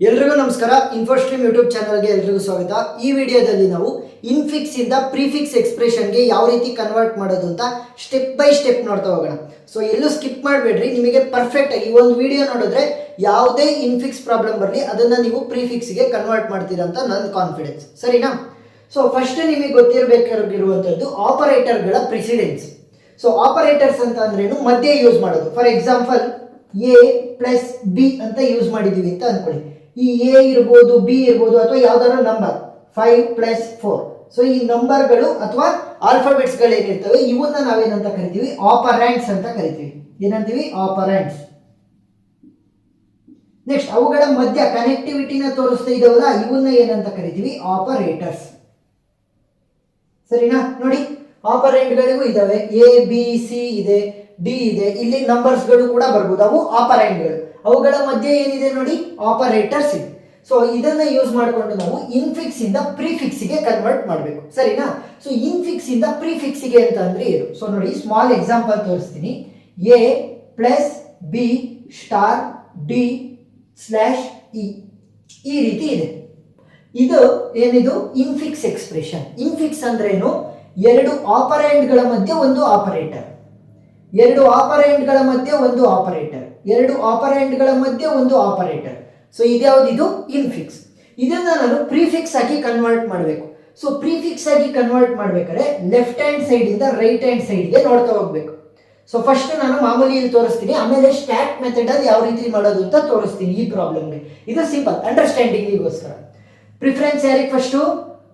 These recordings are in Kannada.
ಎಲ್ರಿಗೂ ನಮಸ್ಕಾರ. ಇನ್ಫೋಸ್ಟ್ರೀಮ್ ಯೂಟ್ಯೂಬ್ ಚಾನಲ್ಗೆ ಎಲ್ರಿಗೂ ಸ್ವಾಗತ. ಈ ವಿಡಿಯೋದಲ್ಲಿ ನಾವು ಇನ್ಫಿಕ್ಸ್ ಇಂದ ಪ್ರಿಫಿಕ್ಸ್ ಎಕ್ಸ್ಪ್ರೆಷನ್ಗೆ ಯಾವ ರೀತಿ ಕನ್ವರ್ಟ್ ಮಾಡೋದು ಅಂತ ಸ್ಟೆಪ್ ಬೈ ಸ್ಟೆಪ್ ನೋಡ್ತಾ ಹೋಗೋಣ. ಸೊ ಎಲ್ಲೂ ಸ್ಕಿಪ್ ಮಾಡಬೇಡ್ರಿ. ನಿಮಗೆ ಪರ್ಫೆಕ್ಟ್ ಆಗಿ ಈ ಒಂದು ವಿಡಿಯೋ ನೋಡಿದ್ರೆ ಯಾವುದೇ ಇನ್ಫಿಕ್ಸ್ ಪ್ರಾಬ್ಲಮ್ ಬರಲಿ ಅದನ್ನು ನೀವು ಪ್ರಿಫಿಕ್ಸ್ಗೆ ಕನ್ವರ್ಟ್ ಮಾಡ್ತೀರಾ ಅಂತ ನನ್ನ ಕಾನ್ಫಿಡೆನ್ಸ್. ಸರಿನಾ? ಸೊ ಫಸ್ಟ್ ನಿಮಗೆ ಗೊತ್ತಿರಬೇಕಾಗಿರುವಂಥದ್ದು ಆಪರೇಟರ್ಗಳ ಪ್ರೆಸಿಡೆನ್ಸ್. ಸೊ ಆಪರೇಟರ್ಸ್ ಅಂತ ಅಂದ್ರೇನು, ಮಧ್ಯೆ ಯೂಸ್ ಮಾಡೋದು. For example A plus B ಅಂತ ಯೂಸ್ ಮಾಡಿದ್ದೀವಿ ಅಂತ ಅಂದ್ಕೊಳ್ಳಿ. ಈ ಎ ಇರ್ಬೋದು, ಬಿ ಇರ್ಬೋದು, ಅಥವಾ ಯಾವ್ದಾದ್ರು ನಂಬರ್ 5 + 4. ಸೊ ಈ ನಂಬರ್ಗಳು ಅಥವಾ ಆಲ್ಫಾಬೆಟ್ಸ್ಗಳು ಏನಿರ್ತವೆ ಇವನ್ನ ನಾವೇನಂತ ಕರಿತೀವಿ? ಆಪರೆಂಟ್ಸ್ ಅಂತ ಕರಿತೀವಿ. ಏನಂತೀವಿ? ಆಪರೆಂಟ್ಸ್. ನೆಕ್ಸ್ಟ್ ಅವುಗಳ ಮಧ್ಯ ಕನೆಕ್ಟಿವಿಟಿನ ತೋರಿಸ್ತಾ ಇದಾವಲ್ಲ, ಇವನ್ನ ಏನಂತ ಕರಿತೀವಿ? ಆಪರೇಟರ್ಸ್. ಸರಿನಾ? ನೋಡಿ, ಆಪರೆಂಟ್ಗಳಿಗೂ ಇದಾವೆ. ಎ ಬಿ ಸಿ ಇದೆ, ಡಿ ಇದೆ, ಇಲ್ಲಿ ನಂಬರ್ಸ್ಗಳು ಕೂಡ ಬರ್ಬೋದು. ಅವು ಆಪರೆಂಟ್ಗಳು. ಅವುಗಳ ಮಧ್ಯೆ ಏನಿದೆ ನೋಡಿ? ಆಪರೇಟರ್ಸ್ ಇದೆ. ಸೊ ಇದನ್ನ ಯೂಸ್ ಮಾಡಿಕೊಂಡು ನಾವು ಇನ್ಫಿಕ್ಸ್ ಇಂದ ಪ್ರಿಫಿಕ್ಸ್ಗೆ ಕನ್ವರ್ಟ್ ಮಾಡಬೇಕು. ಸರಿನಾ? ಸೊ ಇನ್ಫಿಕ್ಸ್ ಇಂದ ಪ್ರಿಫಿಕ್ಸ್ಗೆ ಅಂತ ಅಂದ್ರೆ ಏನು? ಸೊ ನೋಡಿ, ಸ್ಮಾಲ್ ಎಕ್ಸಾಂಪಲ್ ತೋರಿಸ್ತೀನಿ. A plus B star D slash E, ಈ ರೀತಿ ಇದೆ. ಇದು ಏನಿದು? ಇನ್ಫಿಕ್ಸ್ ಎಕ್ಸ್ಪ್ರೆಷನ್. ಇನ್ಫಿಕ್ಸ್ ಅಂದ್ರೇನು? ಎರಡು ಆಪರೆಂಟ್ಗಳ ಮಧ್ಯೆ ಒಂದು ಆಪರೇಟರ್, ಎರಡು ಆಪರೆಂಟ್ಗಳ ಮಧ್ಯೆ ಒಂದು ಆಪರೇಟರ್, ಎರಡು ಆಪರೆಂಟ್ಗಳ ಮಧ್ಯೆ ಒಂದು ಆಪರೇಟರ್. ಸೊ ಇದ್ಯಾವುದಿದು? ಇನ್ಫಿಕ್ಸ್. ಇದನ್ನ ನಾನು ಪ್ರಿಫಿಕ್ಸ್ ಆಗಿ ಕನ್ವರ್ಟ್ ಮಾಡಬೇಕು. ಸೊ ಪ್ರಿಫಿಕ್ಸ್ ಆಗಿ ಕನ್ವರ್ಟ್ ಮಾಡ್ಬೇಕಾದ್ರೆ ಲೆಫ್ಟ್ ಹ್ಯಾಂಡ್ ಸೈಡ್ ಇಂದ ರೈಟ್ ಹ್ಯಾಂಡ್ ಸೈಡ್ಗೆ ನೋಡ್ತಾ ಹೋಗ್ಬೇಕು. ಸೊ ಫಸ್ಟ್ ನಾನು ಮಾಮೂಲಿ ಇಲ್ಲಿ ತೋರಿಸ್ತೀನಿ, ಆಮೇಲೆ ಸ್ಟ್ಯಾಕ್ ಮೆಥಡ್ ಅಲ್ಲಿ ಯಾವ ರೀತಿ ಮಾಡೋದು ಅಂತ ತೋರಿಸ್ತೀನಿ ಈ ಪ್ರಾಬ್ಲಮ್ಗೆ. ಇದು ಸಿಂಪಲ್ ಅಂಡರ್ಸ್ಟ್ಯಾಂಡಿಂಗಿಗೋಸ್ಕರ. ಪ್ರಿಫರೆನ್ಸ್ ಯಾರಿಗೆ? ಫಸ್ಟು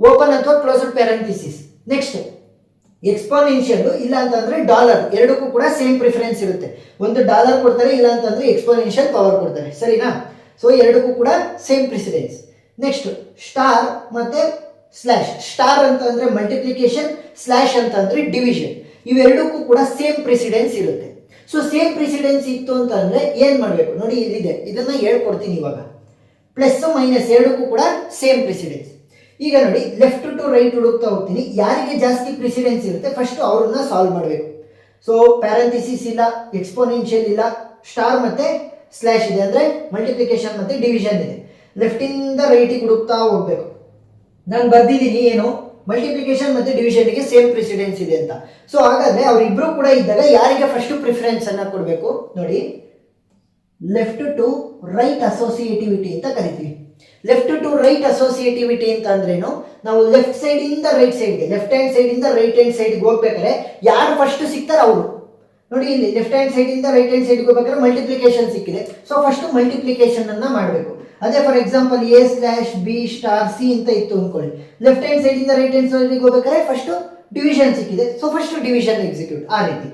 ಓಪನ್ ಅಥವಾ ಕ್ಲೋಸ್ಡ್ ಪ್ಯಾರಂಥಿಸಿಸ್. ನೆಕ್ಸ್ಟ್ ಎಕ್ಸ್ಪೋನೆನ್ಷಿಯಲ್, ಇಲ್ಲ ಅಂತಂದ್ರೆ ಡಾಲರ್, ಎರಡಕ್ಕೂ ಕೂಡ ಸೇಮ್ ಪ್ರಿಫರೆನ್ಸ್ ಇರುತ್ತೆ. ಒಂದು ಡಾಲರ್ ಕೊಡ್ತಾರೆ, ಇಲ್ಲ ಅಂತಂದ್ರೆ ಎಕ್ಸ್ಪೋನೆನ್ಷಿಯಲ್ ಪವರ್ ಕೊಡ್ತಾರೆ. ಸರಿನಾ? ಸೊ ಎರಡಕ್ಕೂ ಕೂಡ ಸೇಮ್ ಪ್ರಿಸಿಡೆನ್ಸ್. ನೆಕ್ಸ್ಟ್ ಸ್ಟಾರ್ ಮತ್ತೆ ಸ್ಲ್ಯಾಶ್. ಸ್ಟಾರ್ ಅಂತ ಅಂದ್ರೆ ಮಲ್ಟಿಪ್ಲಿಕೇಶನ್, ಸ್ಲ್ಯಾಶ್ ಅಂತ ಅಂದ್ರೆ ಡಿವಿಷನ್. ಇವೆರಡಕ್ಕೂ ಕೂಡ ಸೇಮ್ ಪ್ರೆಸಿಡೆನ್ಸ್ ಇರುತ್ತೆ. ಸೊ ಸೇಮ್ ಪ್ರೆಸಿಡೆನ್ಸ್ ಇತ್ತು ಅಂತ ಅಂದ್ರೆ ಏನ್ ಮಾಡಬೇಕು ನೋಡಿ, ಇಲ್ಲಿದೆ, ಇದನ್ನ ಹೇಳ್ಕೊಡ್ತೀನಿ ಇವಾಗ. ಪ್ಲಸ್ ಮೈನಸ್ ಎರಡಕ್ಕೂ ಕೂಡ ಸೇಮ್ ಪ್ರೆಸಿಡೆನ್ಸ್. ಈಗ ನೋಡಿ, ಲೆಫ್ಟ್ ಟು ರೈಟ್ ಹುಡುಕ್ತಾ ಹೋಗ್ತೀನಿ. ಯಾರಿಗೆ ಜಾಸ್ತಿ ಪ್ರೆಸಿಡೆನ್ಸ್ ಇರುತ್ತೆ ಫಸ್ಟ್ ಅವ್ರನ್ನ ಸಾಲ್ವ್ ಮಾಡಬೇಕು. ಸೊ ಪ್ಯಾರಂಥಿಸಿಸ್ ಇಲ್ಲ, ಎಕ್ಸ್ಪೋನೆನ್ಷಿಯಲ್ ಇಲ್ಲ, ಸ್ಟಾರ್ ಮತ್ತೆ ಸ್ಲ್ಯಾಶ್ ಇದೆ, ಅಂದ್ರೆ ಮಲ್ಟಿಪ್ಲಿಕೇಶನ್ ಮತ್ತೆ ಡಿವಿಷನ್ ಇದೆ. ಲೆಫ್ಟ್ ಇಂದ ರೈಟಿಗೆ ಹುಡುಕ್ತಾ ಹೋಗ್ಬೇಕು. ನಾನು ಬರ್ದಿದ್ದೀನಿ ಏನು? ಮಲ್ಟಿಪ್ಲಿಕೇಶನ್ ಮತ್ತೆ ಡಿವಿಷನ್ಗೆ ಸೇಮ್ ಪ್ರೆಸಿಡೆನ್ಸ್ ಇದೆ ಅಂತ. ಸೊ ಹಾಗಾದ್ರೆ ಅವರಿಬ್ರು ಕೂಡ ಇದ್ದಾಗ ಯಾರಿಗೆ ಫಸ್ಟ್ ಪ್ರಿಫರೆನ್ಸ್ ಅನ್ನ ಕೊಡಬೇಕು ನೋಡಿ? ಲೆಫ್ಟ್ ಟು ರೈಟ್ ಅಸೋಸಿಯೇಟಿವಿಟಿ ಅಂತ ಕರಿತೀವಿ. ಲೆಫ್ಟ್ ಟು ರೈಟ್ ಅಸೋಸಿಯೇಟಿವಿಟಿ ಅಂತ ಅಂದ್ರೇನು? ನಾವು ಲೆಫ್ಟ್ ಸೈಡ್ ಇಂದ ರೈಟ್ ಸೈಡ್ಗೆ, ಲೆಫ್ಟ್ ಹ್ಯಾಂಡ್ ಸೈಡ್ ಇಂದ ರೈಟ್ ಹ್ಯಾಂಡ್ ಸೈಡ್ಗೆ ಹೋಗ್ಬೇಕಾದ್ರೆ ಯಾರು ಫಸ್ಟ್ ಸಿಗ್ತಾರೆ ಅವರು. ನೋಡಿ, ಇಲ್ಲಿ ಲೆಫ್ಟ್ ಹ್ಯಾಂಡ್ ಸೈಡ್ ಇಂದ ರೈಟ್ ಹ್ಯಾಂಡ್ ಸೈಡ್ಗೆ ಹೋಗ್ಬೇಕಾದ್ರೆ ಮಲ್ಟಿಪ್ಲಿಕೇಶನ್ ಸಿಕ್ಕಿದೆ. ಸೊ ಫಸ್ಟ್ ಮಲ್ಟಿಪ್ಲಿಕೇಶನ್ ಅನ್ನ ಮಾಡಬೇಕು. ಅದೇ for example A slash B star C ಅಂತ ಇತ್ತು ಅನ್ಕೊಳ್ಳಿ. ಲೆಫ್ಟ್ ಹ್ಯಾಂಡ್ ಸೈಡ್ ಇಂದ ರೈಟ್ ಹ್ಯಾಂಡ್ ಸೈಡ್ಗೆ ಹೋಗ್ಬೇಕಾದ್ರೆ ಫಸ್ಟ್ ಡಿವಿಷನ್ ಸಿಕ್ಕಿದೆ. So first division execute. ಆ ರೀತಿ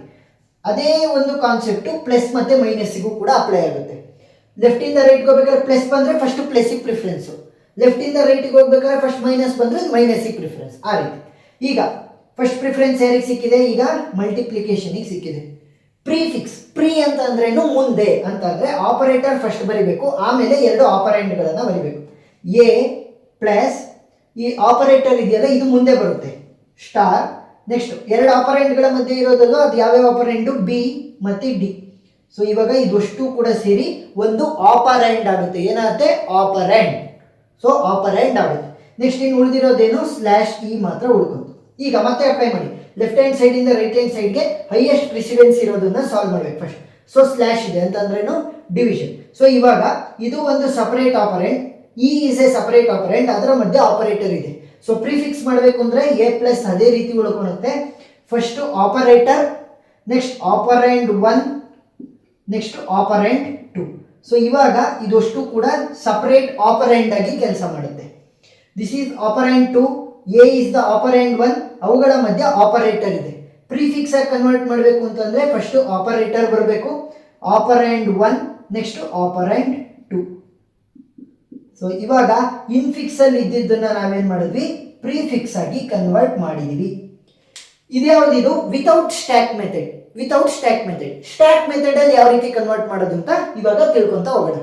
ಅದೇ ಒಂದು ಕಾನ್ಸೆಪ್ಟ್ ಪ್ಲಸ್ ಮತ್ತೆ ಮೈನಸ್ಸಿಗೂ ಕೂಡ ಅಪ್ಲೈ ಆಗುತ್ತೆ. ಲೆಫ್ಟ್ ಇಂದ ರೈಟ್ಗೆ ಹೋಗ್ಬೇಕಾದ್ರೆ ಪ್ಲಸ್ ಬಂದ್ರೆ ಫಸ್ಟ್ ಪ್ಲಸ್ಸಿಗೆ ಪ್ರಿಫರೆನ್ಸ್, ಲೆಫ್ಟ್ ಇಂದ ರೈಟ್ಗೆ ಹೋಗ್ಬೇಕಾದ್ರೆ ಫಸ್ಟ್ ಮೈನಸ್ ಬಂದ್ರೆ ಮೈನಸ್ಸಿಗೆ ಪ್ರಿಫರೆನ್ಸ್. ಆ ರೀತಿ. ಈಗ ಫಸ್ಟ್ ಪ್ರಿಫರೆನ್ಸ್ ಯಾರಿಗೆ ಸಿಕ್ಕಿದೆ? ಈಗ ಮಲ್ಟಿಪ್ಲಿಕೇಶನ್ಗೆ ಸಿಕ್ಕಿದೆ. ಪ್ರಿಫಿಕ್ಸ್. ಪ್ರಿ ಅಂತ ಅಂದ್ರೇನು? ಮುಂದೆ ಅಂತ ಅಂದ್ರೆ ಆಪರೇಟರ್ ಫಸ್ಟ್ ಬರಿಬೇಕು, ಆಮೇಲೆ ಎರಡು ಆಪರೆಂಟ್ಗಳನ್ನ ಬರಿಬೇಕು. ಎ ಪ್ಲಸ್ ಈ ಆಪರೇಟರ್ ಇದೆಯಲ್ಲ, ಇದು ಮುಂದೆ ಬರುತ್ತೆ, ಸ್ಟಾರ್. ನೆಕ್ಸ್ಟ್ ಎರಡು ಆಪರೆಂಟ್ಗಳ ಮಧ್ಯೆ ಇರೋದಲ್ಲ, ಅದು ಯಾವ್ಯಾವ ಆಪರೆಂಟು? ಬಿ ಮತ್ತೆ ಡಿ. ಸೊ ಇವಾಗ ಇದಷ್ಟು ಕೂಡ ಸೇರಿ ಒಂದು ಆಪರೆಂಟ್ ಆಗುತ್ತೆ. ಏನಾಗುತ್ತೆ? ಆಪರೆಂಟ್. ಸೊ ಆಪರೆಂಟ್ ಆಗುತ್ತೆ. ನೆಕ್ಸ್ಟ್ ಇನ್ನು ಉಳಿದಿರೋದೇನು? ಸ್ಲ್ಯಾಶ್ ಇ ಮಾತ್ರ ಉಳ್ಕೊಂತು. ಈಗ ಮತ್ತೆ ಅಪ್ಲೈ ಮಾಡಿ. ಲೆಫ್ಟ್ ಹ್ಯಾಂಡ್ ಸೈಡ್ ಇಂದ ರೈಟ್ ಹ್ಯಾಂಡ್ ಸೈಡ್ಗೆ ಹೈಯೆಸ್ಟ್ ಪ್ರೆಸಿಡೆನ್ಸ್ ಇರೋದನ್ನ ಸಾಲ್ವ್ ಮಾಡ್ಬೇಕು ಫಸ್ಟ್. ಸೊ ಸ್ಲ್ಯಾಶ್ ಇದೆ ಅಂತಂದ್ರೇನು? ಡಿವಿಷನ್. ಸೊ ಇವಾಗ ಇದು ಒಂದು separate operant, E is A separate operant, ಅದರ ಮಧ್ಯೆ ಆಪರೇಟರ್ ಇದೆ. ಸೊ ಪ್ರಿಫಿಕ್ಸ್ ಮಾಡಬೇಕು ಅಂದ್ರೆ ಎ ಪ್ಲಸ್ ಅದೇ ರೀತಿ ಉಳ್ಕೊಳುತ್ತೆ. First operator, next operand 1, next operand 2. So ಇವಾಗ ಇದಷ್ಟು ಕೂಡ ಸಪರೇಟ್ ಆಪರೆಂಟ್ ಆಗಿ ಕೆಲಸ ಮಾಡುತ್ತೆ. This is operand 2, A is the operand 1, ಅವುಗಳ ಮಧ್ಯೆ ಆಪರೇಟರ್ ಇದೆ. ಪ್ರಿಫಿಕ್ಸ್ ಆಗಿ ಕನ್ವರ್ಟ್ ಮಾಡಬೇಕು ಅಂತಂದ್ರೆ ಫಸ್ಟ್ ಆಪರೇಟರ್ ಬರಬೇಕು, ಆಪರೆಂಟ್ 1, ನೆಕ್ಸ್ಟ್ ಆಪರೆಂಟ್ 2. ಸೊ ಇವಾಗ ಇನ್ಫಿಕ್ಸ್ ಅಲ್ಲಿ ಇದ್ದಿದ್ದನ್ನ ನಾವೇನ್ ಮಾಡಿದ್ವಿ? ಪ್ರಿಫಿಕ್ಸ್ ಆಗಿ ಕನ್ವರ್ಟ್ ಮಾಡಿದೀವಿ. ಇದ್ಯಾವುದಿದು? Without stack method. Without stack method. Stack method ಅಲ್ಲಿ ಯಾವ ರೀತಿ ಕನ್ವರ್ಟ್ ಮಾಡೋದು ಅಂತ ಇವಾಗ ತಿಳ್ಕೊಂತ ಹೋಗೋಣ.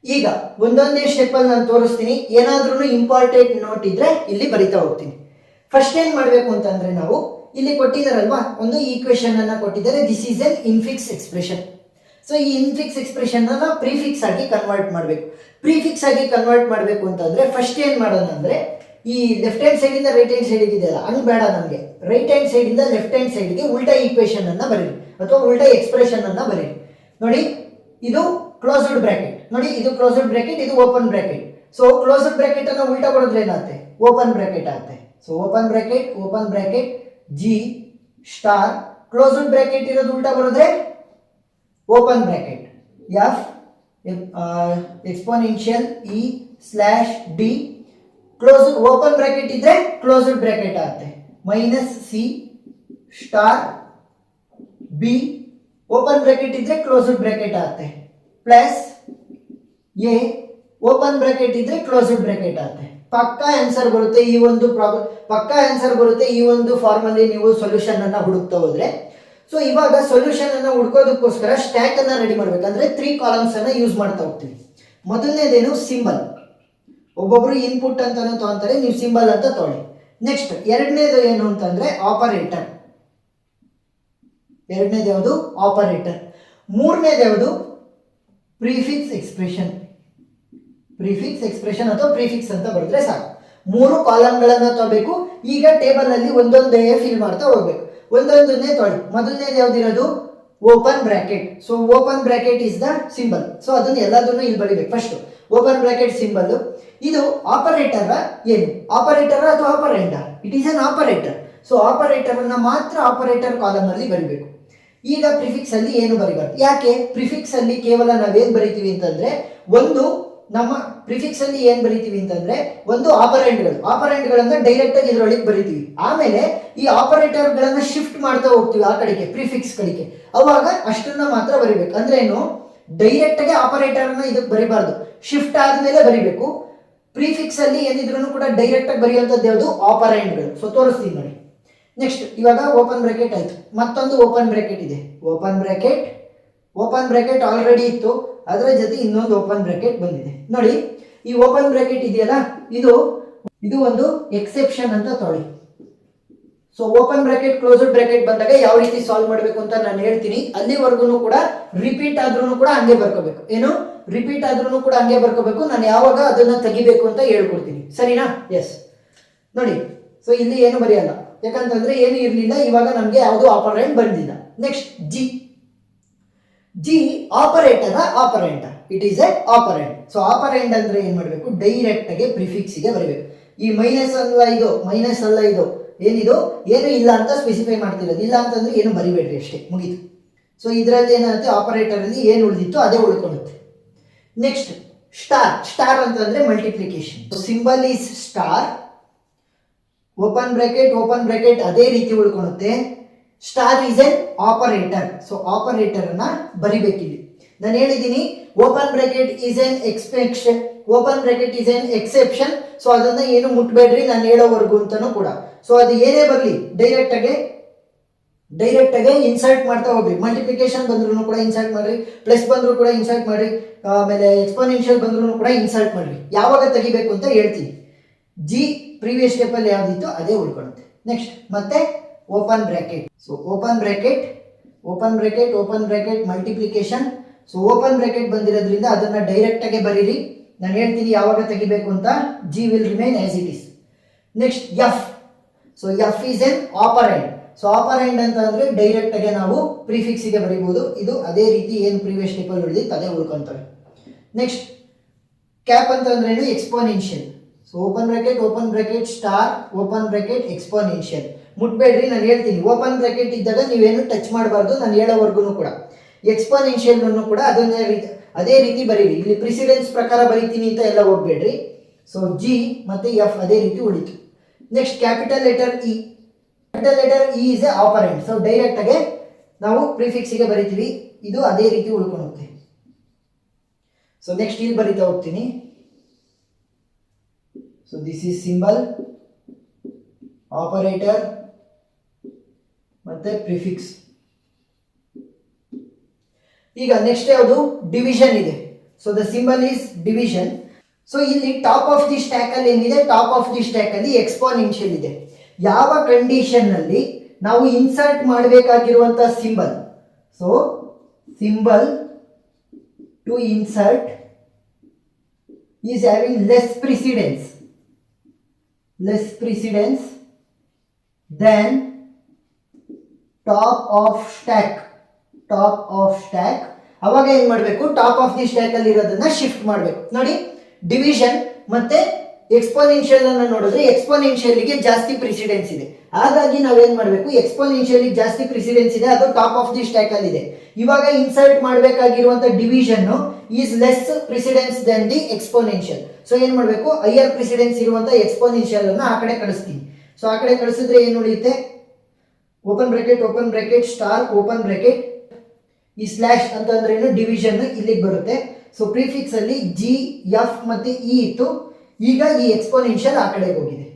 ಈಗ ಒಂದೊಂದೇ ಸ್ಟೆಪ್ ಅಲ್ಲಿ ನಾನು ತೋರಿಸ್ತೀನಿ. ಏನಾದ್ರೂ ಇಂಪಾರ್ಟೆಂಟ್ ನೋಟ್ ಇದ್ರೆ ಇಲ್ಲಿ ಬರಿತಾ ಹೋಗ್ತೀನಿ. ಫಸ್ಟ್ ಏನ್ ಮಾಡಬೇಕು ಅಂತಂದ್ರೆ, ನಾವು ಇಲ್ಲಿ ಕೊಟ್ಟಿದ್ದಾರಲ್ವಾ, ಒಂದು ಈಕ್ವೇಶನ್ ಅನ್ನ ಕೊಟ್ಟಿದ್ದಾರೆ. This is an infix expression. So ಈ ಇನ್ಫಿಕ್ಸ್ ಎಕ್ಸ್ಪ್ರೆಷನ್ ಅನ್ನ ಪ್ರಿಫಿಕ್ಸ್ ಆಗಿ ಕನ್ವರ್ಟ್ ಮಾಡಬೇಕು. ಪ್ರಿಫಿಕ್ಸ್ ಆಗಿ ಕನ್ವರ್ಟ್ ಮಾಡಬೇಕು ಅಂತಂದ್ರೆ ಫಸ್ಟ್ ಏನ್ ಮಾಡೋಣ ಅಂದ್ರೆ ಈ ಲೆಫ್ಟ್ ಹ್ಯಾಂಡ್ ಸೈಡ್ ಇಂದ ರೈಟ್ ಹ್ಯಾಂಡ್ ಸೈಡ್ ಇದೆಯಲ್ಲ ಹಂಗ್ ಬೇಡ ನಮಗೆ. ರೈಟ್ ಹ್ಯಾಂಡ್ ಸೈಡ್ ಇಂದ ಲೆಫ್ಟ್ ಹ್ಯಾಂಡ್ ಸೈಡ್ಗೆ ಉಲ್ಟಾ ಈಕ್ವೇಶನ್ ಅನ್ನ ಬರೀರಿ ಅಥವಾ ಉಲ್ಟಾ ಎಕ್ಸ್ಪ್ರೆಷನ್ ಅನ್ನ ಬರೀರಿ. ನೋಡಿ ಇದು ಕ್ಲೋಸ್ಡ್ ಬ್ರಾಕೆಟ್, ನೋಡಿ ಇದು ಕ್ಲೋಸ್ಡ್ ಬ್ರಾಕೆಟ್, ಇದು open bracket. So closed bracket ಅನ್ನ ಉಲ್ಟಾ ಬರೋದ್ರೆ ಏನಾಗುತ್ತೆ, ಓಪನ್ ಬ್ರಾಕೆಟ್ ಆಗುತ್ತೆ. So open bracket G star, closed bracket ಇರೋದು ಉಲ್ಟಾ ಬರೋದ್ರೆ open bracket F exponential E slash D, close open bracket ಇದ್ರೆ ಕ್ಲೋಸ್ಡ್ ಬ್ರಾಕೆಟ್ ಆಗುತ್ತೆ minus C star B, open bracket ಇದ್ರೆ ಕ್ಲೋಸ್ಡ್ ಬ್ರಾಕೆಟ್ ಆಗುತ್ತೆ ಪ್ಲಸ್ ಎ, ಓಪನ್ ಬ್ರಾಕೆಟ್ ಇದ್ರೆ ಕ್ಲೋಸ್ಡ್ ಬ್ರಾಕೆಟ್ ಆಗುತ್ತೆ. ಪಕ್ಕಾ ಆನ್ಸರ್ ಬರುತ್ತೆ ಈ ಒಂದು ಪಕ್ಕಾ ಆನ್ಸರ್ ಬರುತ್ತೆ ಈ ಒಂದು ಫಾರ್ಮ್ ಅಲ್ಲಿ ನೀವು ಸೊಲ್ಯೂಷನ್ ಅನ್ನ ಹುಡುಕ್ತಾ ಹೋದ್ರೆ. ಸೊ ಇವಾಗ ಸೊಲ್ಯೂಷನ್ ಅನ್ನ ಹುಡ್ಕೋದಕ್ಕೋಸ್ಕರ ಸ್ಟ್ಯಾಕ್ ಅನ್ನ ರೆಡಿ ಮಾಡ್ಬೇಕಂದ್ರೆ 3 ಕಾಲಮ್ಸ್ ಅನ್ನ ಯೂಸ್ ಮಾಡ್ತಾ ಹೋಗ್ತೀವಿ. ಮೊದಲನೇದೇನು ಸಿಂಬಲ್, ಒಬ್ಬೊಬ್ರು ಇನ್ಪುಟ್ ಅಂತಾನು ತಗೊಂತಾರೆ, ನೀವು ಸಿಂಬಲ್ ಅಂತ ತಗೊಳ್ಳಿ. ನೆಕ್ಸ್ಟ್ ಎರಡನೇದು ಏನು ಅಂತಂದ್ರೆ ಆಪರೇಟರ್, ಎರಡನೇದು ಯಾವುದು ಆಪರೇಟರ್. ಮೂರನೇದು ಯಾವುದು ಪ್ರಿಫಿಕ್ಸ್ ಎಕ್ಸ್ಪ್ರೆಷನ್ ಅಥವಾ ಪ್ರಿಫಿಕ್ಸ್ ಅಂತ ಬರೆದ್ರೆ ಸಾಕು. 3 ಕಾಲಮ್ಗಳನ್ನ ತಗೋಬೇಕು. ಈಗ ಟೇಬಲ್ ಅಲ್ಲಿ ಒಂದೊಂದೇ ಫಿಲ್ ಮಾಡ್ತಾ ಹೋಗ್ಬೇಕು. ಒಂದೊಂದನ್ನೇ ತೊಳಿ. ಮೊದಲನೇದು ಯಾವ್ದಿರೋದು open bracket. So open bracket is the symbol. So ಅದನ್ನ ಎಲ್ಲದನ್ನು ಇಲ್ಲಿ ಬರೀಬೇಕು. First open bracket symbol. ಇದು ಆಪರೇಟರ್ ಏನು, ಆಪರೇಟರ್ ಅಥವಾ ಆಪರೆಂಡ? It is an operator. So operator ಅನ್ನ ಮಾತ್ರ ಆಪರೇಟರ್ ಕಾಲಮ್ ಅಲ್ಲಿ ಬರಿಬೇಕು. ಈಗ ಪ್ರಿಫಿಕ್ಸ್ ಅಲ್ಲಿ ಏನು ಬರಿಬಾರ್ದು. ಯಾಕೆ? ಪ್ರಿಫಿಕ್ಸ್ ಅಲ್ಲಿ ಕೇವಲ ನಾವೇನ್ ಬರಿತೀವಿ ಅಂತಂದ್ರೆ ಒಂದು ನಮ್ಮ ಪ್ರಿಫಿಕ್ಸ್ ಅಲ್ಲಿ ಏನ್ ಬರಿತೀವಿ ಅಂತಂದ್ರೆ ಒಂದು ಆಪರೆಂಡ್ಗಳನ್ನ ಡೈರೆಕ್ಟ್ ಆಗಿ ಇದ್ರೊಳಗೆ ಬರಿತೀವಿ. ಆಮೇಲೆ ಈ ಆಪರೇಟರ್ ಗಳನ್ನ ಶಿಫ್ಟ್ ಮಾಡ್ತಾ ಹೋಗ್ತೀವಿ ಆ ಕಡೆಗೆ, ಪ್ರಿಫಿಕ್ಸ್ ಕಡೆಗೆ. ಅವಾಗ ಅಷ್ಟನ್ನ ಮಾತ್ರ ಬರಿಬೇಕು. ಅಂದ್ರೆ ಏನು, ಡೈರೆಕ್ಟ್ ಆಗಿ ಆಪರೇಟರ್ ಅನ್ನ ಇದಕ್ಕೆ ಬರಿಬಾರ್ದು, ಶಿಫ್ಟ್ ಆದ್ಮೇಲೆ ಬರಿಬೇಕು. ಪ್ರಿಫಿಕ್ಸ್ ಅಲ್ಲಿ ಏನಿದ್ರು ಕೂಡ ಡೈರೆಕ್ಟ್ ಆಗಿ ಬರೆಯುವಂತದ್ದು ಯಾವುದು, ಆಪರೆಂಡ್ಗಳು. ಸೊ ತೋರಿಸ್ತೀನಿ ನೋಡಿ. ನೆಕ್ಸ್ಟ್ ಇವಾಗ ಓಪನ್ ಬ್ರಾಕೆಟ್ ಆಯ್ತು, ಮತ್ತೊಂದು ಓಪನ್ ಬ್ರಾಕೆಟ್ ಇದೆ. ಓಪನ್ ಬ್ರಾಕೆಟ್ ಆಲ್ರೆಡಿ ಇತ್ತು, ಅದರ ಜೊತೆ ಇನ್ನೊಂದು ಓಪನ್ ಬ್ರಾಕೆಟ್ ಬಂದಿದೆ. ನೋಡಿ ಈ ಓಪನ್ ಬ್ರಾಕೆಟ್ ಇದೆಯಲ್ಲ, ಇದು ಒಂದು ಎಕ್ಸೆಪ್ಷನ್ ಅಂತ ತೊಗೊಳ್ಳಿ. So open bracket closed bracket ಬಂದಾಗ ಯಾವ ರೀತಿ ಸಾಲ್ವ್ ಮಾಡಬೇಕು ಅಂತ ನಾನು ಹೇಳ್ತೀನಿ. ಅಲ್ಲಿವರೆಗೂ ಕೂಡ ರಿಪೀಟ್ ಆದ್ರೂ ಕೂಡ ಹಂಗೆ ಬರ್ಕೋಬೇಕು. ಏನು ರಿಪೀಟ್ ಆದ್ರೂ ಕೂಡ ಹಂಗೆ ಬರ್ಕೋಬೇಕು. ನಾನು ಯಾವಾಗ ಅದನ್ನ ತೆಗಿಬೇಕು ಅಂತ ಹೇಳ್ಕೊಡ್ತೀನಿ, ಸರಿನಾ? ಎಸ್. ನೋಡಿ ಸೊ ಇಲ್ಲಿ ಏನು ಬರೆಯಲ್ಲ, ಯಾಕಂತಂದ್ರೆ ಏನು ಇರಲಿಲ್ಲ, ಇವಾಗ ನಮ್ಗೆ ಯಾವುದು ಆಪರೆಂಡ್ ಬಂದಿಲ್ಲ. ನೆಕ್ಸ್ಟ್ ಜಿ ಆಪರೆಂಡ, it is a operand. So operand ಅಂದ್ರೆ ಏನ್ ಮಾಡಬೇಕು, ಡೈರೆಕ್ಟ್ ಆಗಿ ಪ್ರಿಫಿಕ್ಸ್ ಗೆ ಬರಬೇಕು. ಈ ಮೈನಸ್ ಅಲ್ಲ ಇದು ಏನಿದು ಏನು ಇಲ್ಲ ಅಂತ ಸ್ಪೆಸಿಫೈ ಮಾಡ್ತಿರೋದು. ಇಲ್ಲ ಅಂತಂದ್ರೆ ಏನು ಬರಿಬೇಡ್ರಿ, ಅಷ್ಟೇ, ಮುಗೀತು. ಸೊ ಇದರಲ್ಲಿ ಏನಾಗುತ್ತೆ, ಆಪರೇಟರ್ ಅಲ್ಲಿ ಏನು ಉಳಿದಿತ್ತು ಅದೇ ಉಳ್ಕೊಳ್ಳುತ್ತೆ. ನೆಕ್ಸ್ಟ್ ಸ್ಟಾರ್ ಅಂತಂದ್ರೆ multiplication. Symbol is star, open bracket ಅದೇ ರೀತಿ ಉಳ್ಕೊಳ್ಳುತ್ತೆ. Star is an operator. So operator ಅನ್ನ ಬರಿಬೇಕಿಲ್ಲಿ. ನಾನು ಹೇಳಿದ್ದೀನಿ open bracket is an exception. So ಅದನ್ನ ಏನು ಮುಟ್ಬೇಡ್ರಿ ನಾನು ಹೇಳೋವರೆಗೂ ಅಂತಾನು ಕೂಡ. ಸೊ ಅದು ಏನೇ ಬರಲಿ ಡೈರೆಕ್ಟ್ ಆಗಿ ಇನ್ಸರ್ಟ್ ಮಾಡ್ತಾ ಹೋಗ್ರಿ. ಮಲ್ಟಿಪ್ಲಿಕೇಶನ್ ಬಂದ್ರು ಕೂಡ ಇನ್ಸರ್ಟ್ ಮಾಡ್ರಿ, ಪ್ಲಸ್ ಬಂದ್ರು ಕೂಡ ಇನ್ಸರ್ಟ್ ಮಾಡ್ರಿ, ಆಮೇಲೆ ಎಕ್ಸ್ಪೋನೆನ್ಷಿಯಲ್ ಬಂದ್ರು ಕೂಡ ಇನ್ಸರ್ಟ್ ಮಾಡ್ರಿ. ಯಾವಾಗ ತೆಗಿಬೇಕು ಅಂತ ಹೇಳ್ತೀನಿ. ಜಿ ಪ್ರೀವಿಯಸ್ ಸ್ಟೆಪ್ ಅಲ್ಲಿ ಯಾವ್ದಿತ್ತು ಅದೇ ಉಳ್ಕೊಳ್ಳುತ್ತೆ. ನೆಕ್ಸ್ಟ್ ಮತ್ತೆ open bracket. So open bracket multiplication. So open bracket ಬಂದಿರೋದ್ರಿಂದ ಅದನ್ನ ಡೈರೆಕ್ಟ್ ಆಗಿ ಬರೀರಿ. ನಾನು ಹೇಳ್ತೀನಿ ಯಾವಾಗ ತೆಗಿಬೇಕು ಅಂತ. G will remain as it is. Next F. So F is an operand. So operand ಅಂತ ಅಂದ್ರೆ ಡೈರೆಕ್ಟ್ ಆಗಿ ನಾವು ಪ್ರಿಫಿಕ್ಸ್ ಗೆ ಬರೀಬಹುದು. ಇದು ಅದೇ ರೀತಿ ಏನು ಪ್ರೀವಿಯಸ್ ಸ್ಟೆಪ್ ಅಲ್ಲಿ ಉಳಿದಿತ್ತು ಅದೇ ಉಳ್ಕೊಂತವೆ. ನೆಕ್ಸ್ಟ್ ಕ್ಯಾಪ್ ಅಂತ ಅಂದ್ರೆ exponential. So open bracket star open bracket exponential. ಮುಟ್ಬೇಡ್ರಿ, ನಾನು ಹೇಳ್ತೀನಿ. ಓಪನ್ ಬ್ರಾಕೆಟ್ ಇದ್ದಾಗ ನೀವೇನು ಟಚ್ ಮಾಡಬಾರ್ದು, ನಾನು ಹೇಳೋವರೆಗೂ ಕೂಡ. ಎಕ್ಸ್ಪೋನೆನ್ಷಿಯಲ್ ಕೂಡ ಅದೇ ರೀತಿ ಬರೀರಿ. ಇಲ್ಲಿ ಪ್ರಿಸಿಡೆನ್ಸ್ ಪ್ರಕಾರ ಬರೀತೀನಿ ಅಂತ ಎಲ್ಲ ಹೋಗ್ಬೇಡ್ರಿ. ಸೊ ಜಿ ಮತ್ತೆ ಎಫ್ ಅದೇ ರೀತಿ ಉಳಿತು. Next capital letter E is a operand. So direct ಆಗಿ ನಾವು ಪ್ರಿಫಿಕ್ಸ್ ಗೆ ಬರಿತೀವಿ. ಇದು ಅದೇ ರೀತಿ ಉಳ್ಕೊಳ್ಳುತ್ತೆ. ಸೊ ನೆಕ್ಸ್ಟ್ ಇಲ್ಲಿ ಬರಿತಾ ಹೋಗ್ತೀನಿ. So this is symbol, operator ಮತ್ತೆ ಪ್ರಿಫಿಕ್ಸ್. ಈಗ ನೆಕ್ಸ್ಟ್ ಯಾವುದು, ಡಿವಿಷನ್ ಇದೆ. So the symbol is division. So ಇಲ್ಲಿ ಟಾಪ್ ಆಫ್ ದಿ ಸ್ಟ್ಯಾಕ್ ಅಲ್ಲಿ ಏನಿದೆ, ಟಾಪ್ ಆಫ್ ದಿ ಸ್ಟ್ಯಾಕ್ ಅಲ್ಲಿ ಎಕ್ಸ್ಪೋನೆನ್ಷಿಯಲ್ ಇದೆ. ಯಾವ ಕಂಡೀಷನ್ ನಲ್ಲಿ ನಾವು ಇನ್ಸರ್ಟ್ ಮಾಡಬೇಕಾಗಿರುವಂತಹ symbol. So symbol to insert is having less precedence than top of stack. ಅವಾಗ ಏನ್ ಮಾಡಬೇಕು, ಟಾಪ್ ಆಫ್ ದಿ ಸ್ಟ್ಯಾಕ್ ಅಲ್ಲಿ ಇರೋದನ್ನ ಶಿಫ್ಟ್ ಮಾಡಬೇಕು. ನೋಡಿ, ಡಿವಿಷನ್ ಮತ್ತೆ ಎಕ್ಸ್ಪೋನೆನ್ಷಿಯಲ್ ಅನ್ನ ನೋಡಿದ್ರೆ ಎಕ್ಸ್ಪೋನೆನ್ಷಿಯಲ್ ಗೆ ಜಾಸ್ತಿ ಪ್ರಿಸಿಡೆನ್ಸ್ ಇದೆ. ಹಾಗಾಗಿ ನಾವೇನ್ ಮಾಡಬೇಕು, ಎಕ್ಸ್ಪೋನೆನ್ಷಿಯಲ್ ಜಾಸ್ತಿ ಪ್ರಿಸಿಡೆನ್ಸ್ ಇದೆ, ಅದು ಟಾಪ್ ಆಫ್ ದಿ ಸ್ಟ್ಯಾಕ್ ಅಲ್ಲಿ ಇದೆ. ಇವಾಗ ಇನ್ಸರ್ಟ್ ಮಾಡಬೇಕಾಗಿರುವಂತ division is less precedence than the exponential. So ಏನ್ ಮಾಡಬೇಕು, ಹೈಯರ್ ಪ್ರಿಸಿಡೆನ್ಸ್ ಇರುವಂತ ಎಕ್ಸ್ಪೋನೆನ್ಷಿಯಲ್ ಅನ್ನ ಆ ಕಡೆ ಕಳಿಸ್ತೀನಿ. ಸೊ ಆ ಕಡೆ ಕಳಿಸಿದ್ರೆ ಏನು ಉಳಿಯುತ್ತೆ, open bracket star open bracket, ಈ ಸ್ಲ್ಯಾಶ್ ಅಂತಂದ್ರೆ ಏನು, ಡಿವಿಷನ್ ಇಲ್ಲಿಗೆ ಬರುತ್ತೆ. ಸೊ ಪ್ರಿಫಿಕ್ಸ್ ಅಲ್ಲಿ ಜಿ ಎಫ್ ಮತ್ತೆ ಇ ಇತ್ತು, ಈಗ ಈ ಎಕ್ಸ್ಪೋನೆನ್ಷಿಯಲ್ ಆ ಕಡೆಗೆ ಹೋಗಿದೆ.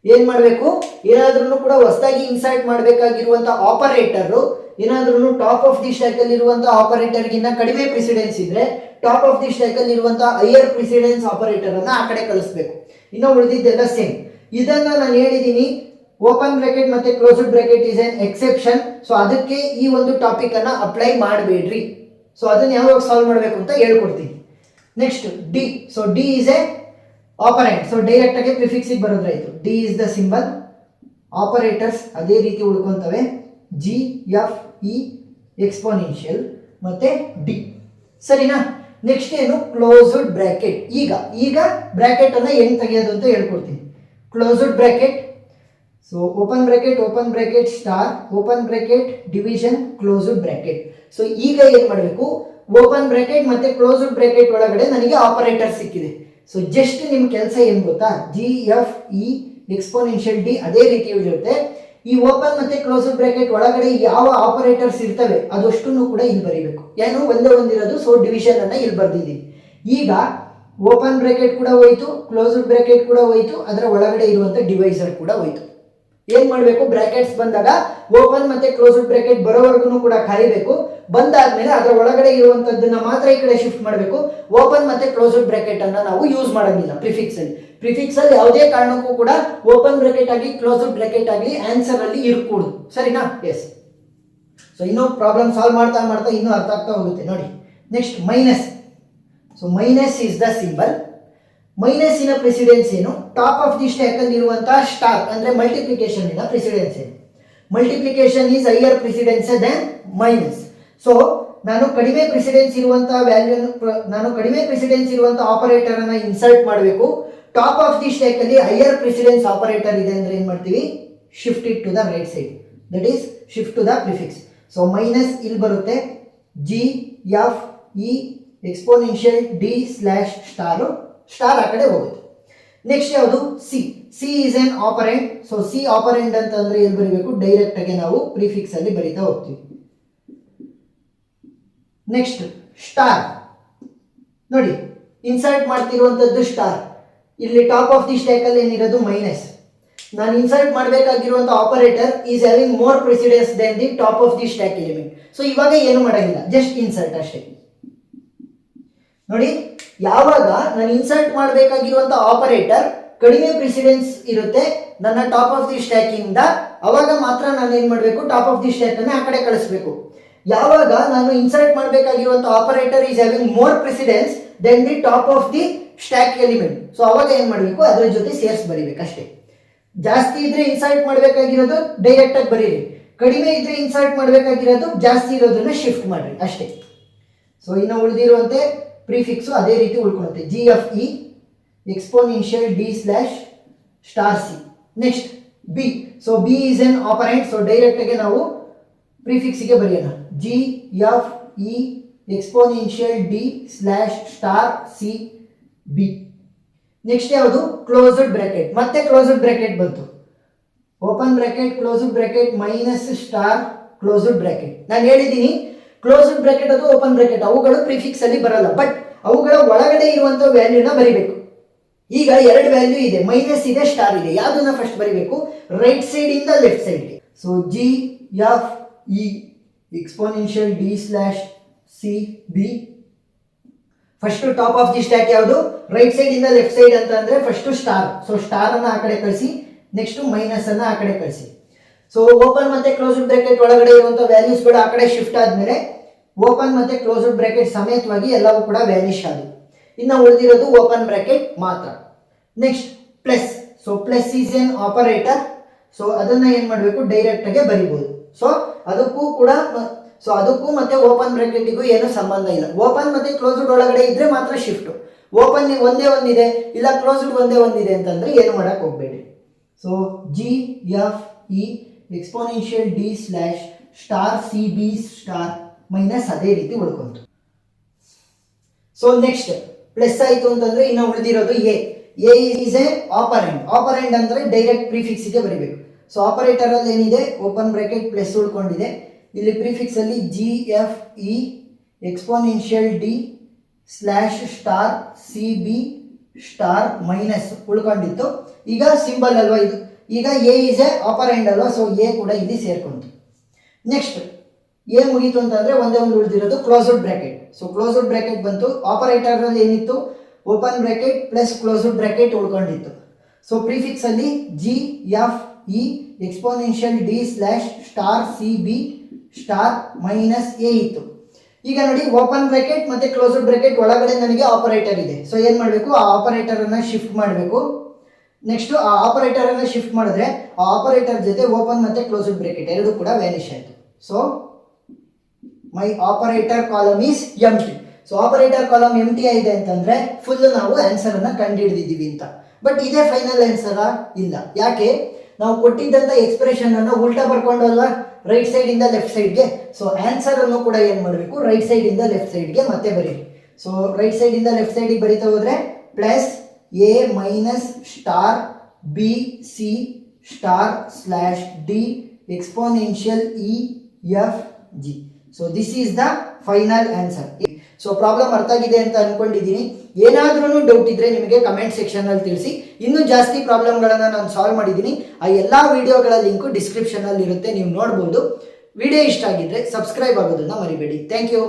ಏನ್ ಮಾಡಬೇಕು, ಏನಾದ್ರೂ ಕೂಡ ಹೊಸದಾಗಿ ಇನ್ಸರ್ಟ್ ಮಾಡಬೇಕಾಗಿರುವಂತ ಆಪರೇಟರ್ ಏನಾದ್ರೂ ಟಾಪ್ ಆಫ್ ದಿ ಸ್ಟ್ಯಾಕ್ ಅಲ್ಲಿ ಇರುವಂತ ಆಪರೇಟರ್ ಗಿನ್ನ ಕಡಿಮೆ ಪ್ರಿಸಿಡೆನ್ಸ್ ಇದ್ರೆ ಟಾಪ್ ಆಫ್ ದಿ ಸ್ಟ್ಯಾಕ್ ಅಲ್ಲಿ ಇರುವಂತಹ ಹೈಯರ್ ಪ್ರಿಸಿಡೆನ್ಸ್ ಆಪರೇಟರ್ ಅನ್ನ ಆ ಕಡೆ ಕಳಿಸ್ಬೇಕು. ಇನ್ನು ಉಳಿದಿದ್ದೆಲ್ಲ ಸೇಮ್. ಇದನ್ನ ನಾನು ಹೇಳಿದೀನಿ, ಓಪನ್ ಬ್ರಾಕೆಟ್ ಮತ್ತೆ closed bracket is N exception. So ಅದಕ್ಕೆ ಈ ಒಂದು ಟಾಪಿಕ್ ಅನ್ನ ಅಪ್ಲೈ ಮಾಡಬೇಡ್ರಿ. ಸೊ ಅದನ್ನ ಯಾವಾಗ ಸಾಲ್ವ್ ಮಾಡಬೇಕು ಅಂತ ಹೇಳ್ಕೊಡ್ತೀನಿ. Next D. So D is a operand. So direct ಆಗಿ ಪ್ರಿಫಿಕ್ಸ್ ಬರೋದ್ರಾಯ್ತು. D is the symbol. Operators ಅದೇ ರೀತಿ ಉಳ್ಕೊಂತವೆ, ಜಿ ಎಫ್ ಇ ಎಕ್ಸ್ಪೋನೆನ್ಷಿಯಲ್ ಮತ್ತೆ ಡಿ. ಸರಿನಾ? ನೆಕ್ಸ್ಟ್ ಏನು, ಕ್ಲೋಸ್ಡ್ ಬ್ರಾಕೆಟ್. ಈಗ ಬ್ರಾಕೆಟ್ ಅನ್ನ ಹೆಂಗ್ ತೆಗೆಯೋದು ಅಂತ ಹೇಳ್ಕೊಡ್ತೀನಿ. Closed bracket, so open bracket star open bracket division closed bracket. So ಈಗ ಏನ್ ಮಾಡಬೇಕು, ಓಪನ್ ಬ್ರಾಕೆಟ್ ಮತ್ತೆ ಕ್ಲೋಸ್ಡ್ ಬ್ರಾಕೆಟ್ ಒಳಗಡೆ ನನಗೆ ಆಪರೇಟರ್ ಸಿಕ್ಕಿದೆ. ಸೊ ಜಸ್ಟ್ ನಿಮ್ ಕೆಲಸ ಏನ್ ಗೊತ್ತಾ, G F E exponential D ಅದೇ ರೀತಿ ಇರುತ್ತೆ. ಈ ಓಪನ್ ಮತ್ತೆ ಕ್ಲೋಸ್ಡ್ ಬ್ರಾಕೆಟ್ ಒಳಗಡೆ ಯಾವ ಆಪರೇಟರ್ಸ್ ಇರ್ತವೆ ಅದಷ್ಟನ್ನು ಕೂಡ ಇಲ್ಲಿ ಬರೀಬೇಕು. ಏನು ಒಂದೇ ಒಂದಿರೋದು, ಸೊ ಡಿವಿಷನ್ ಅನ್ನ ಇಲ್ಲಿ ಬರ್ದಿದ್ದೀವಿ. ಈಗ ಓಪನ್ ಬ್ರಾಕೆಟ್ ಕೂಡ ಹೋಯ್ತು, ಕ್ಲೋಸ್ಡ್ ಬ್ರಾಕೆಟ್ ಕೂಡ ಹೋಯ್ತು, ಅದರ ಒಳಗಡೆ ಇರುವಂತ ಡಿವೈಸರ್ ಕೂಡ ಹೋಯ್ತು. ಏನ್ ಮಾಡಬೇಕು, ಬ್ರಾಕೆಟ್ಸ್ ಬಂದಾಗ ಓಪನ್ ಮತ್ತೆ ಕ್ಲೋಸ್ಡ್ ಬ್ರಾಕೆಟ್ ಬರೋವರೆಗೂ ಕೂಡ ಕಾಯಬೇಕು. ಬಂದಾದ್ಮೇಲೆ ಅದರ ಒಳಗಡೆ ಇರುವಂತದ್ದನ್ನ ಮಾತ್ರ ಈ ಕಡೆ ಶಿಫ್ಟ್ ಮಾಡಬೇಕು. ಓಪನ್ ಮತ್ತೆ ಕ್ಲೋಸ್ಡ್ ಬ್ರಾಕೆಟ್ ಅನ್ನ ನಾವು ಯೂಸ್ ಮಾಡಂಗಿಲ್ಲ ಪ್ರಿಫಿಕ್ಸ್ ಅಲ್ಲಿ ಯಾವುದೇ ಕಾರಣಕ್ಕೂ ಕೂಡ ಓಪನ್ ಬ್ರಾಕೆಟ್ ಆಗಲಿ ಕ್ಲೋಸ್ಡ್ ಬ್ರಾಕೆಟ್ ಆಗಲಿ ಆನ್ಸರ್ ಅಲ್ಲಿ ಇರಕೂಡದು. ಸರಿನಾ? ಎಸ್. ಸೊ ಇನ್ನೂ ಪ್ರಾಬ್ಲಮ್ ಸಾಲ್ವ್ ಮಾಡ್ತಾ ಇನ್ನೂ ಅರ್ಥ ಆಗ್ತಾ ಹೋಗುತ್ತೆ. ನೋಡಿ, next minus. So minus is the symbol. ಮೈನಸ್ಸಿನ ಪ್ರೆಸಿಡೆನ್ಸ್ ಏನು, ಟಾಪ್ ಆಫ್ ದಿ ಸ್ಟ್ಯಾಕ್ ಅಲ್ಲಿ ಇರುವಂತಹ ಸ್ಟಾರ್ ಅಂದ್ರೆ ಮಲ್ಟಿಪ್ಲಿಕೇಶನ್ ಇನ ಪ್ರೆಸಿಡೆನ್ಸ್ ಏನು. Multiplication is higher precedence than minus. So ನಾನು ಕಡಿಮೆ ಪ್ರೆಸಿಡೆನ್ಸ್ ಇರುವಂತಹ ಆಪರೇಟರ್ ಅನ್ನ ಇನ್ಸರ್ಟ್ ಮಾಡಬೇಕು. ಟಾಪ್ ಆಫ್ ದಿ ಸ್ಟ್ಯಾಕ್ ಅಲ್ಲಿ ಹೈಯರ್ ಪ್ರೆಸಿಡೆನ್ಸ್ ಆಪರೇಟರ್ ಇದೆ ಅಂದ್ರೆ ಏನ್ ಮಾಡ್ತೀವಿ, shift it to the right side, that is shift to the prefix. So minus ಇಲ್ಲಿ ಬರುತ್ತೆ, G F E exponential D slash star ಆ ಕಡೆ ಹೋಗುತ್ತೆ. ನೆಕ್ಸ್ಟ್ ಯಾವುದು, C. C is an operant. So C apparent ಅಂತಂದ್ರೆ ಎಲ್ಲಿ ಬರೀಬೇಕು, ಡೈರೆಕ್ಟ್ ಆಗಿ ನಾವು ಪ್ರಿಫಿಕ್ಸ್ ಅಲ್ಲಿ ಬರೀತಾ ಹೋಗ್ತೀವಿ. Next star. ನೋಡಿ, ಇನ್ಸರ್ಟ್ ಮಾಡ್ತಿರುವಂತದ್ದು ಸ್ಟಾರ್. ಇಲ್ಲಿ ಟಾಪ್ ಆಫ್ ದಿ ಸ್ಟ್ಯಾಕ್ ಅಲ್ಲಿ ಏನಿರೋದು ಮೈನಸ್. ನಾನು ಇನ್ಸರ್ಟ್ ಮಾಡಬೇಕಾಗಿರುವಂತ operator is having more precedence than the top of the stack element. So ಇವಾಗ ಏನು ಮಾಡಂಗಿಲ್ಲ, ಜಸ್ಟ್ ಇನ್ಸರ್ಟ್ ಅಷ್ಟೇ. ನೋಡಿ, ಯಾವಾಗ ನಾನು ಇನ್ಸರ್ಟ್ ಮಾಡಬೇಕಾಗಿರುವಂತ ಆಪರೇಟರ್ ಕಡಿಮೆ ಪ್ರೆಸಿಡೆನ್ಸ್ ಇರುತ್ತೆ ನನ್ನ ಟಾಪ್ ಆಫ್ ದಿ ಸ್ಟ್ಯಾಕ್ ಇಂದ, ಅವಾಗ ಮಾತ್ರ ನಾನು ಏನ್ ಮಾಡಬೇಕು, ಟಾಪ್ ಆಫ್ ದಿ ಸ್ಟ್ಯಾಕ್ ಅನ್ನ ಆ ಕಡೆ ಕಳಿಸಬೇಕು. ಯಾವಾಗ ನಾನು ಇನ್ಸರ್ಟ್ ಮಾಡಬೇಕಾಗಿರುವಂತ operator is having more precedence than the top of the stack element, so ಅವಾಗ ಏನ್ ಮಾಡಬೇಕು, ಅದರ ಜೊತೆ ಸೇರ್ಸ್ ಬರೀಬೇಕು ಅಷ್ಟೇ. ಜಾಸ್ತಿ ಇದ್ರೆ ಇನ್ಸರ್ಟ್ ಮಾಡಬೇಕಾಗಿರೋದು ಡೈರೆಕ್ಟ್ ಆಗಿ ಬರೀರಿ, ಕಡಿಮೆ ಇದ್ರೆ ಇನ್ಸರ್ಟ್ ಮಾಡಬೇಕಾಗಿರೋದು ಜಾಸ್ತಿ ಇರೋದನ್ನ ಶಿಫ್ಟ್ ಮಾಡ್ರಿ ಅಷ್ಟೇ. ಸೊ ಇನ್ನು ಉಳಿದಿರುವಂತೆ ಪ್ರಿಫಿಕ್ಸ್ ಅದೇ ರೀತಿ ಉಳ್ಕೊಳ್ಳುತ್ತೆ, G F E exponential D slash star C. Next B. So B is an operant. So direct ಆಗಿ ನಾವು ಪ್ರಿಫಿಕ್ಸ್ಗೆ ಬರೆಯೋಣ, G F E exponential D slash star C B. Next ಯಾವುದು, ಕ್ಲೋಸ್ಡ್ ಬ್ರಾಕೆಟ್. ಮತ್ತೆ ಕ್ಲೋಸ್ಡ್ ಬ್ರಾಕೆಟ್ ಬಂತು, open bracket closed bracket minus star closed bracket. ನಾನು ಹೇಳಿದ್ದೀನಿ ಕ್ಲೋಸ್ಡ್ ಬ್ರಾಕೆಟ್ ಅದು ಓಪನ್ ಬ್ರಾಕೆಟ್ ಅವುಗಳು ಪ್ರಿಫಿಕ್ಸ್ ಅಲ್ಲಿ ಬರಲ್ಲ, ಬಟ್ ಅವುಗಳ ಒಳಗಡೆ ಇರುವಂತಹ ವ್ಯಾಲ್ಯೂನ ಬರಿಬೇಕು. ಈಗ ಎರಡು ವ್ಯಾಲ್ಯೂ ಇದೆ, ಮೈನಸ್ ಇದೆ ಸ್ಟಾರ್ ಇದೆ, ಯಾವ್ದನ್ನ ಫಸ್ಟ್ ಬರಿಬೇಕು, ರೈಟ್ ಸೈಡ್ ಇಂದ ಲೆಫ್ಟ್ ಸೈಡ್ಗೆ. So G F E exponential D slash C B. First top of the stack ಯಾವುದು, ರೈಟ್ ಸೈಡ್ ಇಂದ ಲೆಫ್ಟ್ ಸೈಡ್ ಅಂತ ಅಂದ್ರೆ ಫಸ್ಟ್ ಸ್ಟಾರ್. ಸೊ ಸ್ಟಾರ್ ಅನ್ನ ಆ ಕಡೆ ಕಳಿಸಿ, ನೆಕ್ಸ್ಟ್ ಮೈನಸ್ ಅನ್ನ ಆ ಕಡೆ ಕಳಿಸಿ. ಸೊ ಓಪನ್ ಮತ್ತೆ ಕ್ಲೋಸ್ಡ್ ಬ್ರಾಕೆಟ್ ಒಳಗಡೆ ಇರುವಂತಹ ವ್ಯಾಲ್ಯೂಸ್ ಗಳು ಆ ಕಡೆ ಶಿಫ್ಟ್ ಆದ್ಮೇಲೆ ಓಪನ್ ಮತ್ತೆ ಕ್ಲೋಸ್ಡ್ ಬ್ರಾಕೆಟ್ ಸಮೇತವಾಗಿ ಎಲ್ಲವೂ ಕೂಡ ವ್ಯಾನಿಷ್ ಆದವು. ಇನ್ನು ಉಳಿದಿರೋದು ಓಪನ್ ಬ್ರಾಕೆಟ್ ಮಾತ್ರ. Next plus. So plus is an operator. So ಅದನ್ನ ಏನ್ ಮಾಡಬೇಕು, ಡೈರೆಕ್ಟ್ ಆಗಿ ಬರಿಬಹುದು. ಸೊ ಅದಕ್ಕೂ ಮತ್ತೆ ಓಪನ್ ಬ್ರಾಕೆಟ್ಗೂ ಏನು ಸಂಬಂಧ ಇಲ್ಲ. ಓಪನ್ ಮತ್ತೆ ಕ್ಲೋಸ್ಡ್ ಒಳಗಡೆ ಇದ್ರೆ ಮಾತ್ರ ಶಿಫ್ಟ್. ಓಪನ್ ಒಂದೇ ಒಂದಿದೆ ಇಲ್ಲ ಕ್ಲೋಸ್ಡ್ ಒಂದೇ ಒಂದಿದೆ ಅಂತಂದ್ರೆ ಏನು ಮಾಡಕ್ ಹೋಗ್ಬೇಡಿ. So G F E exponential D slash star C B star minus ಅದೇ ರೀತಿ ಉಳ್ಕೊಂತು. ಸೊ ನೆಕ್ಸ್ಟ್ ಪ್ಲಸ್ ಆಯ್ತು ಅಂತಂದ್ರೆ ಇನ್ನು ಉಳಿದಿರೋದು A. A is a operand. Operand ಅಂದ್ರೆ ಡೈರೆಕ್ಟ್ ಪ್ರಿಫಿಕ್ಸ್ ಗೆ ಬರೀಬೇಕು. ಸೊ ಆಪರೇಟರ್ ಅಲ್ಲಿ ಏನಿದೆ, ಓಪನ್ ಬ್ರಾಕೆಟ್ ಪ್ಲಸ್ ಉಳ್ಕೊಂಡಿದೆ. ಇಲ್ಲಿ ಪ್ರಿಫಿಕ್ಸ್ ಅಲ್ಲಿ G F E exponential D slash star C B star minus ಉಳ್ಕೊಂಡಿತ್ತು. ಈಗ ಸಿಂಬಲ್ ಅಲ್ವಾ ಇದು, ಈಗ ಎ ಇಸ್ ಎ ಆಪರೆಂಡ್ ಅಲ್ವಾ, ಸೊ ಎ ಕೂಡ ಇಲ್ಲಿ ಸೇರ್ಕೊಂತು. ನೆಕ್ಸ್ಟ್ ಎ ಮುಗೀತು ಅಂತಂದ್ರೆ ಒಂದೇ ಒಂದು ಉಳಿದಿರೋದು closed bracket. So closed bracket ಬಂತು. ಆಪರೇಟರ್ ಅಲ್ಲಿ ಏನಿತ್ತು, open bracket plus closed bracket ಉಳ್ಕೊಂಡಿತ್ತು. ಸೊ ಪ್ರಿಫಿಕ್ಸ್ ಅಲ್ಲಿ G F E exponential D slash star C B star minus A ಇತ್ತು. ಈಗ ನೋಡಿ, ಓಪನ್ ಬ್ರಾಕೆಟ್ ಮತ್ತೆ ಕ್ಲೋಸ್ಡ್ ಬ್ರಾಕೆಟ್ ಒಳಗಡೆ ನನಗೆ ಆಪರೇಟರ್ ಇದೆ. ಸೊ ಏನ್ ಮಾಡಬೇಕು, ಆ ಆಪರೇಟರ್ ಅನ್ನ ಶಿಫ್ಟ್ ಮಾಡಬೇಕು. ನೆಕ್ಸ್ಟ್ ಆ ಆಪರೇಟರ್ ಅನ್ನ ಶಿಫ್ಟ್ ಮಾಡಿದ್ರೆ ಆ ಆಪರೇಟರ್ ಜೊತೆ ಓಪನ್ ಮತ್ತೆ ಕ್ಲೋಸ್ಡ್ ಬ್ರಾಕೆಟ್ ಎರಡು ಕೂಡ ವ್ಯಾನಿಷ್ ಆಯ್ತು. So my operator column is empty. So operator column empty ಆಗಿದೆ ಅಂತಂದ್ರೆ ಫುಲ್ ನಾವು ಆನ್ಸರ್ ಅನ್ನ ಕಂಡುಹಿಡಿದಿದ್ದೀವಿ ಅಂತ. ಬಟ್ ಇದೇ ಫೈನಲ್ ಆನ್ಸರ್ ಇಲ್ಲ. ಯಾಕೆ, ನಾವು ಕೊಟ್ಟಿದ್ದಂತ ಎಕ್ಸ್ಪ್ರೆಷನ್ ಅನ್ನ ಉಲ್ಟಾ ಬರ್ಕೊಂಡು ಅಲ್ವಾ, ರೈಟ್ ಸೈಡ್ ಇಂದ ಲೆಫ್ಟ್ ಸೈಡ್ಗೆ. ಸೊ ಆನ್ಸರ್ ಅನ್ನು ಕೂಡ ಏನ್ ಮಾಡಬೇಕು, ರೈಟ್ ಸೈಡ್ ಇಂದ ಲೆಫ್ಟ್ ಸೈಡ್ಗೆ ಮತ್ತೆ ಬರೀರಿ. ಸೊ ರೈಟ್ ಸೈಡ್ ಇಂದ ಲೆಫ್ಟ್ ಸೈಡ್ಗೆ ಬರೀತಾ ಹೋದ್ರೆ plus A minus star B C star slash D exponential E F G. So this is the final answer. So problem ಅರ್ಥ ಆಗಿದೆ ಅಂತ ಅನ್ಕೊಂಡಿದ್ದೀನಿ. ಏನಾದ್ರೂ ಡೌಟ್ ಇದ್ರೆ ನಿಮಗೆ ಕಮೆಂಟ್ ಸೆಕ್ಷನ್ ಅಲ್ಲಿ ತಿಳಿಸಿ. ಇನ್ನೂ ಜಾಸ್ತಿ ಪ್ರಾಬ್ಲಮ್ಗಳನ್ನ ನಾನು ಸಾಲ್ವ್ ಮಾಡಿದ್ದೀನಿ. ಆ ಎಲ್ಲ ವಿಡಿಯೋಗಳ ಲಿಂಕು ಡಿಸ್ಕ್ರಿಪ್ಷನ್ ಅಲ್ಲಿ ಇರುತ್ತೆ, ನೀವು ನೋಡ್ಬೋದು. ವಿಡಿಯೋ ಇಷ್ಟ ಆಗಿದ್ರೆ ಸಬ್ಸ್ಕ್ರೈಬ್ ಆಗೋದನ್ನ ಮರಿಬೇಡಿ. Thank you.